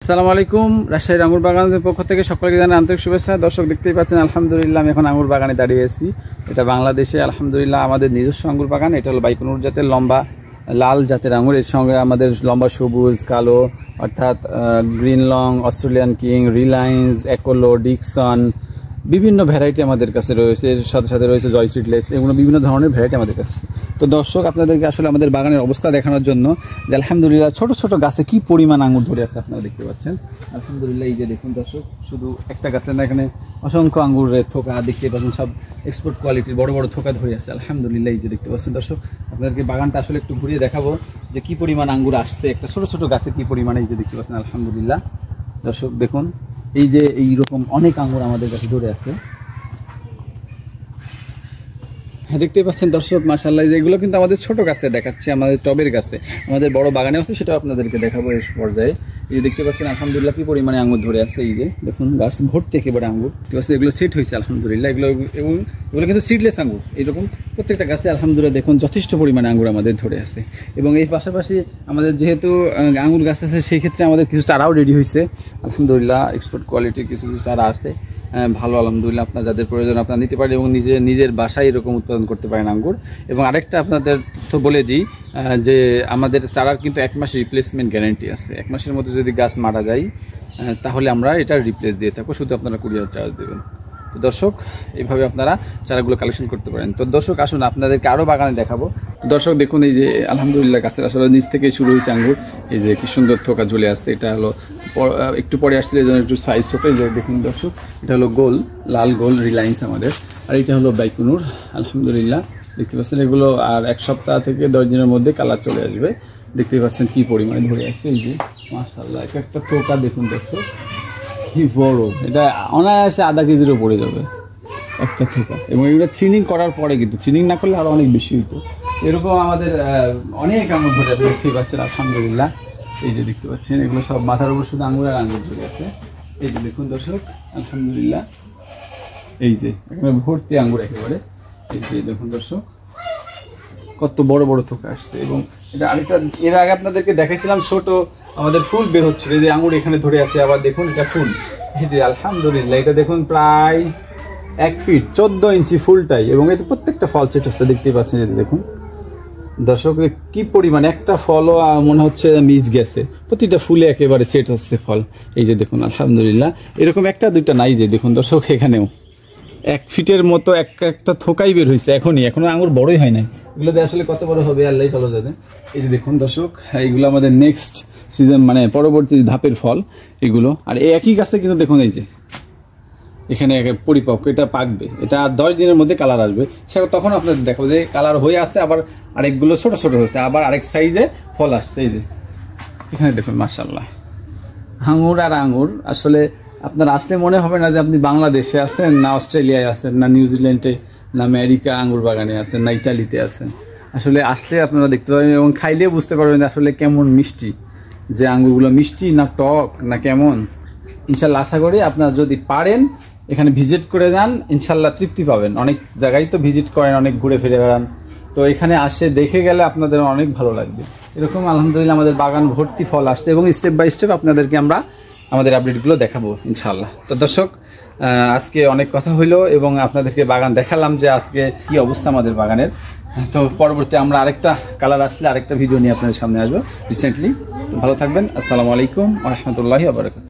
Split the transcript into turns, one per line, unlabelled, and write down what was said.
আসসালামু আলাইকুম। রাজশাহীর আঙ্গুর বাগানের পক্ষ থেকে সকলকে জানাই আন্তরিক শুভেচ্ছা। দর্শক দেখতেই পাচ্ছেন, আলহামদুলিল্লাহ আমি এখন আঙ্গুর বাগানে দাঁড়িয়ে আছি। এটা বাংলাদেশে আলহামদুলিল্লাহ আমাদের নিজস্ব আঙ্গুর বাগান। এটা হলো বাইকুনুর জাতের লম্বা লাল জাতের আঙ্গুর। এর সঙ্গে আমাদের লম্বা সবুজ কালো অর্থাৎ green long, Australian king, Reliance, একোলো, ডিকসন বিভিন্ন ভ্যারাইটি আমাদের কাছে রয়েছে। এর সাথে সাথে রয়েছে জয় সিডলেস, এগুলো বিভিন্ন ধরনের ভ্যারাইটি আমাদের কাছে। তো দর্শক আপনাদেরকে আসলে আমাদের বাগানের অবস্থা দেখানোর জন্য যে আলহামদুলিল্লাহ ছোট ছোট গাছে কি পরিমাণ আঙ্গুর ধরে আছে আপনারা দেখতে পাচ্ছেন। আলহামদুলিল্লাহ এই যে দেখুন দর্শক, শুধু একটা গাছে না, এখানে অসংখ্য আঙ্গুরের থোকা দেখতে পাচ্ছেন, সব এক্সপোর্ট কোয়ালিটির বড় বড় থোকা ধরে আছে আলহামদুলিল্লাহ। এই যে দেখতে পাচ্ছেন দর্শক, আপনাদেরকে বাগানটা আসলে একটু ঘুরিয়ে দেখাবো যে কি পরিমাণ আঙ্গুর আসছে একটা ছোট ছোট গাছে, কি পরিমাণে এই যে দেখতে পাচ্ছেন আলহামদুলিল্লাহ। দর্শক দেখুন, এই যে এইরকম অনেক আঙ্গুর আমাদের কাছে ধরে আছে। হ্যাঁ দেখতে পাচ্ছেন দর্শক, মাশাআল্লাহ এগুলো কিন্তু আমাদের ছোট গাছে দেখাচ্ছে, আমাদের টবের গাছে, আমাদের বড় বাগানে আছে, সেটাও আপনাদেরকে দেখাবো এই পর্যায়ে। এই যে দেখতে পাচ্ছেন আলহামদুলিল্লাহ কি পরিমাণে আঙ্গুর ধরে আছে। এই যে দেখুন গাছ ভর্তি একেবারে আঙ্গুর দেখতে পাচ্ছেন, এগুলো সেট হয়েছে আলহামদুলিল্লাহ। এগুলো কিন্তু সিডলেস আঙ্গুর। এইরকম প্রত্যেকটা গাছে আলহামদুলিল্লাহ দেখুন যথেষ্ট পরিমাণে আঙ্গুর আমাদের ধরে আছে। এবং এই পাশাপাশি আমাদের যেহেতু আঙ্গুর গাছ আছে, সেই ক্ষেত্রে আমাদের কিছু চারাও রেডি হয়েছে আলহামদুলিল্লাহ। এক্সপোর্ট কোয়ালিটির কিছু কিছু চারা আছে ভালো আলহামদুলিল্লাহ। আপনার যাদের প্রয়োজন আপনারা নিতে পারেন এবং নিজের বাসায় এরকম উৎপাদন করতে পারেন আঙ্গুর। এবং আরেকটা আপনাদের তথ্য বলে দিই যে আমাদের চারার কিন্তু 1 মাস রিপ্লেসমেন্ট গ্যারান্টি আছে। 1 মাসের মধ্যে যদি গাছ মারা যায় তাহলে আমরা এটা রিপ্লেস দিয়ে থাকবো, শুধু আপনারা কুরিয়ার চার্জ দেবেন। তো দর্শক এইভাবে আপনারা চারাগুলো কালেকশন করতে পারেন। তো দর্শক আসুন আপনাদেরকে আরও বাগানে দেখাবো। দর্শক দেখুন, এই যে আলহামদুলিল্লাহ গাছের আসলে নিচ থেকে শুরু হয়েছে আঙ্গুর। এই যে কি সুন্দর থোকা ঝুলে আসছে। এটা হলো একটু পরে আসছিল, এই জন্য একটু সাইজ ছোটো। এই যে দেখুন দর্শক, এটা হলো গোল, লাল গোল রিলায়েন্স আমাদের, আর এটা হলো বাইকুনুর আলহামদুলিল্লাহ। দেখতে পাচ্ছেন এগুলো আর 1 সপ্তাহ থেকে 10 দিনের মধ্যে কালার চলে আসবে। দেখতে পাচ্ছেন কি পরিমাণে ধরে আছে। এই যে মাশাআল্লাহ একটা থোকা দেখুন দর্শক কি বড়, এটা অনায়াসে আধা কেজিরও পড়ে যাবে একটা থোকা। এবং এগুলো থিনিং করার পরে, কিন্তু থিনিং না করলে আরও অনেক বেশি হইতো। এরকম আমাদের অনেক আঙুর ধরে আছে দেখতেই পাচ্ছেন আলহামদুলিল্লাহ। এই যে দেখতে পাচ্ছেন এগুলো সব মাথার উপর শুধু আঙুর আর আঙুর ধরে আছে। এই যে দেখুন দর্শক আলহামদুলিল্লাহ, এই যে এখানে ভর্তি আঙুর একেবারে। এই যে দেখুন দর্শক কত বড় বড় থোকা আসছে। এবং এটা আরেকটা এর আগে আপনাদেরকে দেখাইছিলাম ছোট আমাদের ফুল বের হচ্ছিল, এই যে আঙুর এখানে ধরে আছে, আবার দেখুন এটা ফুল। এই যে আলহামদুলিল্লাহ এটা দেখুন প্রায় 1 ফিট 14 ইঞ্চি ফুলটাই। এবং এতে প্রত্যেকটা ফল সেট হচ্ছে দেখতেই পাচ্ছেন। এই যে দেখুন দর্শক কি পরিমাণ, একটা ফলও মনে হচ্ছে মিস গেছে, প্রতিটা ফুলে একেবারে সেট হচ্ছে ফল। এই যে দেখুন আলহামদুলিল্লাহ এরকম একটা দুইটা নাই। যে দেখুন দর্শক এখানেও 1 ফিটের মতো একটা থোকাই বের হয়েছে এখনো আঙুর বড়ই হয় নাই। এগুলোতে আসলে কত বড় হবে আল্লাহ ভালো জানে। এই যে দেখুন দর্শক, এইগুলো আমাদের নেক্সট সিজন মানে পরবর্তী ধাপের ফল এগুলো। আর এই একই গাছে কিন্তু দেখুন এই যে এখানে পরিপক্ক, এটা পাকবে, এটা আর 10 দিনের মধ্যে কালার আসবে। সেটা তখন আপনাদের দেখাবো যে কালার হয়ে আসছে, আবার আরেকগুলো ছোট ছোট হচ্ছে, আবার আরেক সাইজে ফল আসছে। এই যে এখানে দেখুন মাশাআল্লাহ আঙুর আর আঙুর। আসলে আপনার আসলে মনে হবে না যে আপনি বাংলাদেশে আছেন, না অস্ট্রেলিয়ায় আছেন, না নিউজিল্যান্ডে, না আমেরিকা আঙ্গুর বাগানে আছেন, না ইটালিতে আছেন। আসলে আসলে আপনারা দেখতে পাবেন এবং খাইলে বুঝতে পারবেন আসলে কেমন মিষ্টি, যে আঙ্গুরগুলো মিষ্টি না টক না কেমন। ইনশাল্লাহ আশা করি আপনারা যদি পারেন এখানে ভিজিট করে যান, ইনশাল্লাহ তৃপ্তি পাবেন। অনেক জায়গায় তো ভিজিট করেন, অনেক ঘুরে ফিরে বেড়ান, তো এখানে আসে দেখে গেলে আপনাদের অনেক ভালো লাগবে। এরকম আলহামদুলিল্লাহ আমাদের বাগান ভর্তি ফল আসছে এবং স্টেপ বাই স্টেপ আপনাদেরকে আমরা আমাদের আপডেটগুলো দেখাবো ইনশাল্লাহ। তো দর্শক আজকে অনেক কথা হইলো এবং আপনাদেরকে বাগান দেখালাম যে আজকে কি অবস্থা আমাদের বাগানের। তো পরবর্তী আমরা আরেকটা কালার আসলে আরেকটা ভিডিও নিয়ে আপনাদের সামনে আসবো রিসেন্টলি। ভালো থাকবেন। আসসালামু আলাইকুম ওয়া রাহমাতুল্লাহি ওয়া বারাকাতুহু।